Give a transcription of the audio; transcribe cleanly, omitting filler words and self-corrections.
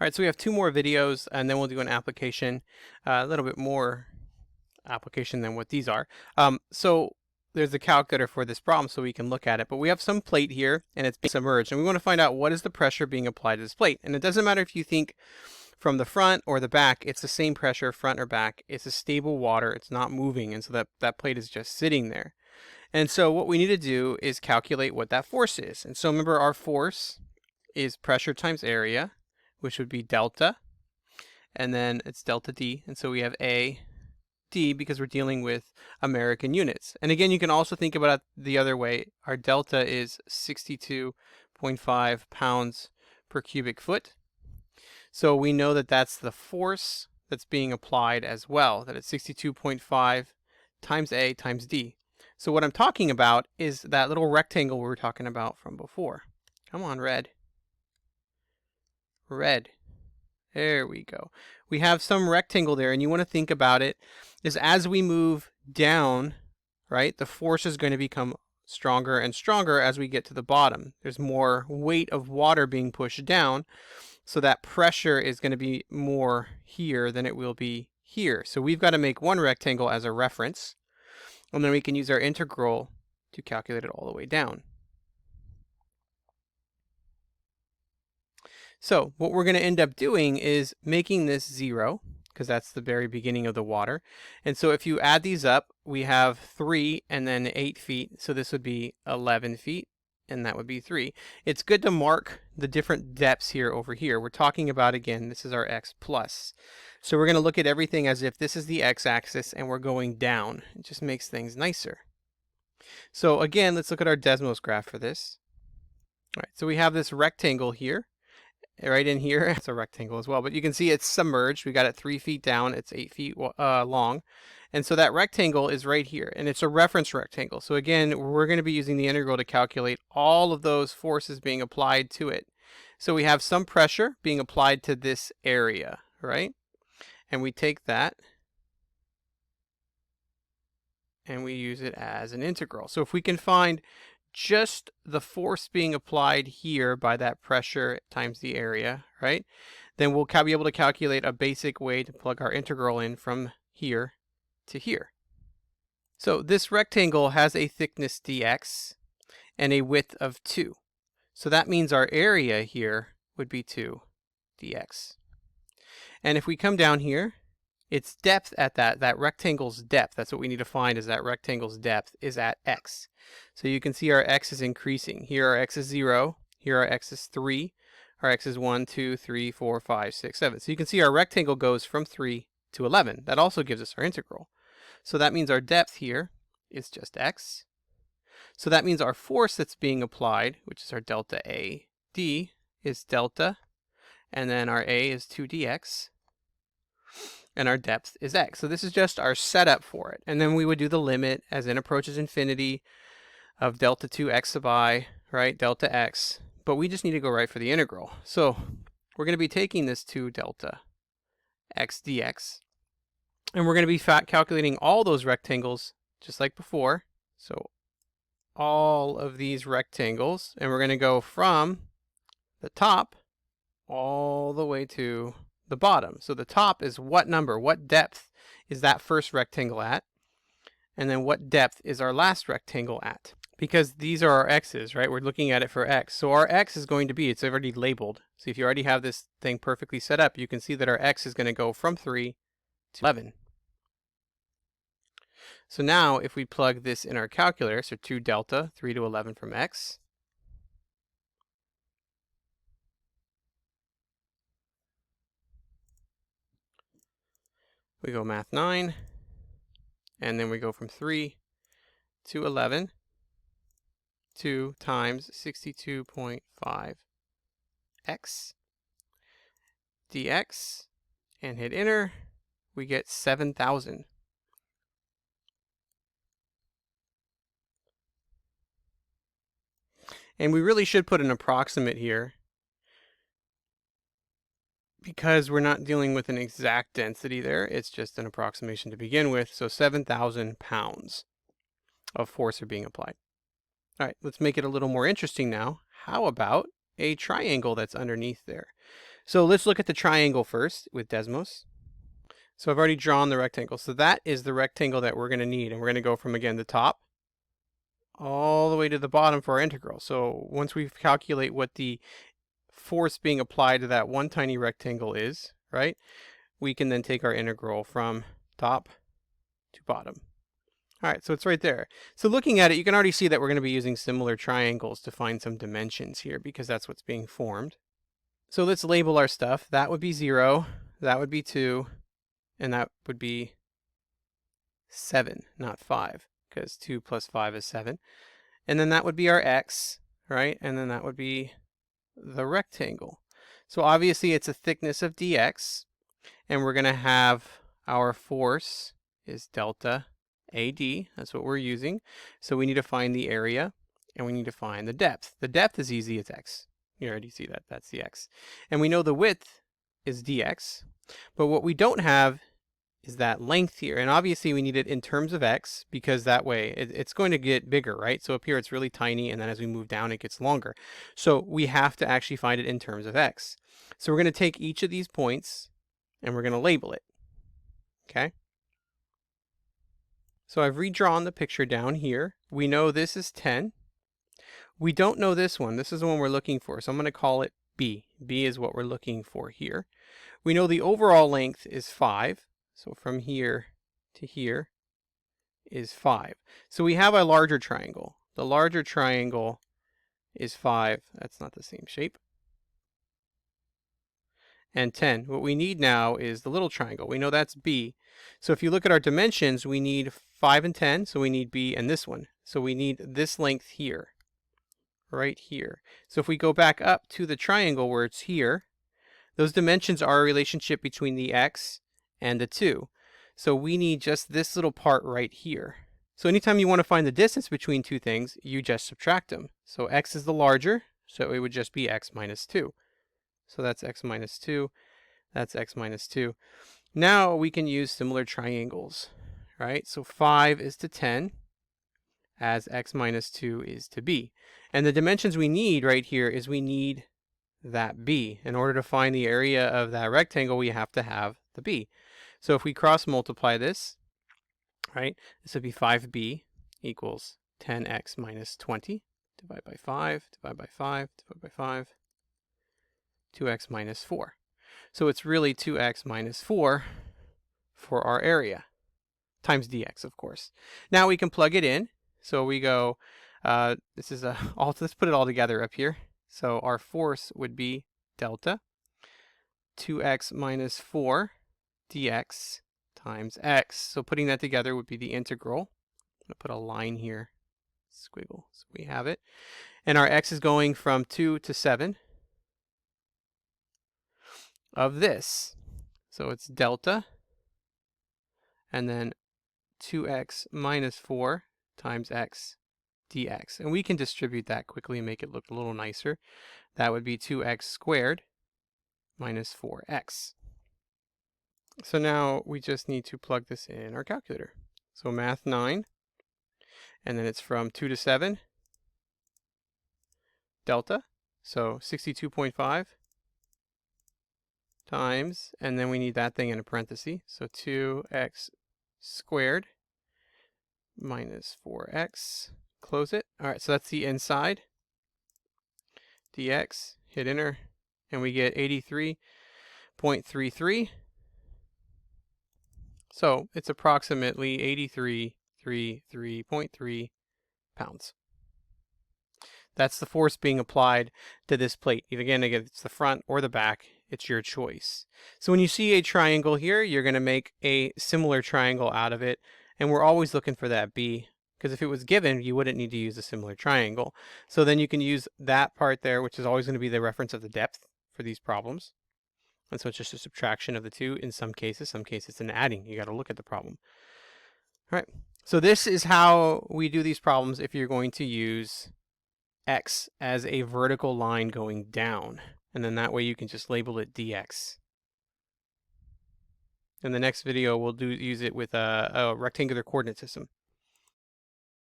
All right, so we have 2 more videos, and then we'll do an application, a little bit more application than what these are. So there's a calculator for this problem, so we can look at it. But we have some plate here, and it's being submerged, and we want to find out what is the pressure being applied to this plate. And it doesn't matter if you think from the front or the back, it's the same pressure, front or back. It's a stable water, it's not moving, and so that plate is just sitting there. And so what we need to do is calculate what that force is. And so remember, our force is pressure times area, which would be delta, and then it's delta D, and so we have A, D, because we're dealing with American units. And again, you can also think about it the other way. Our delta is 62.5 pounds per cubic foot. So we know that that's the force that's being applied as well, that it's 62.5 times A times D. So what I'm talking about is that little rectangle we were talking about from before. Come on, red. Red. There we go. We have some rectangle there, and you want to think about it is as we move down, right, the force is going to become stronger and stronger as we get to the bottom. There's more weight of water being pushed down, so that pressure is going to be more here than it will be here. So we've got to make one rectangle as a reference, and then we can use our integral to calculate it all the way down. So what we're going to end up doing is making this 0, because that's the very beginning of the water. And so if you add these up, we have 3 and then 8 feet. So this would be 11 feet, and that would be 3. It's good to mark the different depths here over here. We're talking about, again, this is our x plus. So we're going to look at everything as if this is the x-axis and we're going down. It just makes things nicer. So again, let's look at our Desmos graph for this. All right, so we have this rectangle here. Right in here, it's a rectangle as well, but you can see it's submerged. We got it 3 feet down, it's 8 feet long. And so that rectangle is right here, and it's a reference rectangle. So again, we're going to be using the integral to calculate all of those forces being applied to it. So we have some pressure being applied to this area, right? And we take that and we use it as an integral. So if we can find just the force being applied here by that pressure times the area, right? Then we'll be able to calculate a basic way to plug our integral in from here to here. So this rectangle has a thickness dx and a width of 2. So that means our area here would be 2 dx. And if we come down here, its depth at that rectangle's depth, that's what we need to find, is that rectangle's depth is at x. So you can see our x is increasing. Here our x is 0, here our x is 3, our x is 1, 2, 3, 4, 5, 6, 7. So you can see our rectangle goes from 3 to 11. That also gives us our integral. So that means our depth here is just x. So that means our force that's being applied, which is our delta A d, is delta, and then our A is 2 dx. And our depth is x. So this is just our setup for it. And then we would do the limit as n approaches infinity of delta 2 x sub I, right, delta x. But we just need to go right for the integral. So we're going to be taking this 2 delta x dx, and we're going to be calculating all those rectangles just like before. So all of these rectangles, and we're going to go from the top all the way to the bottom. So the top is what number, what depth is that first rectangle at, and then what depth is our last rectangle at, because these are our x's, right? We're looking at it for x. So our x is going to be, it's already labeled. So if you already have this thing perfectly set up, you can see that our x is going to go from 3 to 11. So now if we plug this in our calculator, so 2 delta, 3 to 11 from x, we go math 9, and then we go from 3 to 11, 2 times 62.5 x dx, and hit enter, we get 7,000. And we really should put an approximate here, because we're not dealing with an exact density there. It's just an approximation to begin with. So 7,000 pounds of force are being applied. All right, let's make it a little more interesting now. How about a triangle that's underneath there? So let's look at the triangle first with Desmos. So I've already drawn the rectangle. So that is the rectangle that we're going to need. And we're going to go from, again, the top all the way to the bottom for our integral. So once we calculate what the force being applied to that one tiny rectangle is, right, we can then take our integral from top to bottom. All right, so it's right there. So looking at it, you can already see that we're going to be using similar triangles to find some dimensions here because that's what's being formed. So let's label our stuff. That would be 0, that would be 2, and that would be 7, not 5, because 2 plus 5 is 7. And then that would be our x, right? And then that would be the rectangle. So obviously it's a thickness of dx, and we're going to have our force is delta AD. That's what we're using. So we need to find the area, and we need to find the depth. The depth is easy, it's x. You already see that, that's the x. And we know the width is dx, but what we don't have is that length here. And obviously we need it in terms of x, because that way it's going to get bigger, right? So up here it's really tiny, and then as we move down it gets longer. So we have to actually find it in terms of x. So we're going to take each of these points and we're going to label it, okay? So I've redrawn the picture down here. We know this is 10. We don't know this one. This is the one we're looking for. So I'm going to call it B. B is what we're looking for here. We know the overall length is 5. So from here to here is 5. So we have a larger triangle. The larger triangle is 5. That's not the same shape. And 10. What we need now is the little triangle. We know that's B. So if you look at our dimensions, we need 5 and 10. So we need B and this one. So we need this length here, right here. So if we go back up to the triangle where it's here, those dimensions are a relationship between the x and the 2. So we need just this little part right here. So anytime you want to find the distance between two things, you just subtract them. So x is the larger, so it would just be x minus 2. So that's x minus 2. That's x minus 2. Now we can use similar triangles, right? So 5 is to 10 as x minus 2 is to b. And the dimensions we need right here is we need that b. In order to find the area of that rectangle, we have to have the b. So if we cross multiply this, right, this would be 5b equals 10x minus 20. Divide by 5, divide by 5, divide by 5. 2x minus 4. So it's really 2x minus 4 for our area, times dx, of course. Now we can plug it in. So we go, let's put it all together up here. So our force would be delta 2x minus 4 dx times x. So putting that together would be the integral. I'm going to put a line here, squiggle, so we have it. And our x is going from 2 to 7 of this. So it's delta, and then 2x minus 4 times x dx. And we can distribute that quickly and make it look a little nicer. That would be 2x squared minus 4x. So now we just need to plug this in our calculator. So math 9, and then it's from 2 to 7, delta, so 62.5 times, and then we need that thing in a parenthesis, so 2x squared minus 4x, close it. All right, so that's the inside, dx, hit enter, and we get 83.33. So it's approximately 83.3 pounds. That's the force being applied to this plate. Again, it's the front or the back. It's your choice. So when you see a triangle here, you're going to make a similar triangle out of it. And we're always looking for that B, because if it was given, you wouldn't need to use a similar triangle. So then you can use that part there, which is always going to be the reference of the depth for these problems. And so it's just a subtraction of the two in some cases it's an adding. You got to look at the problem. All right. So this is how we do these problems if you're going to use x as a vertical line going down. And then that way you can just label it dx. In the next video, we'll use it with a rectangular coordinate system.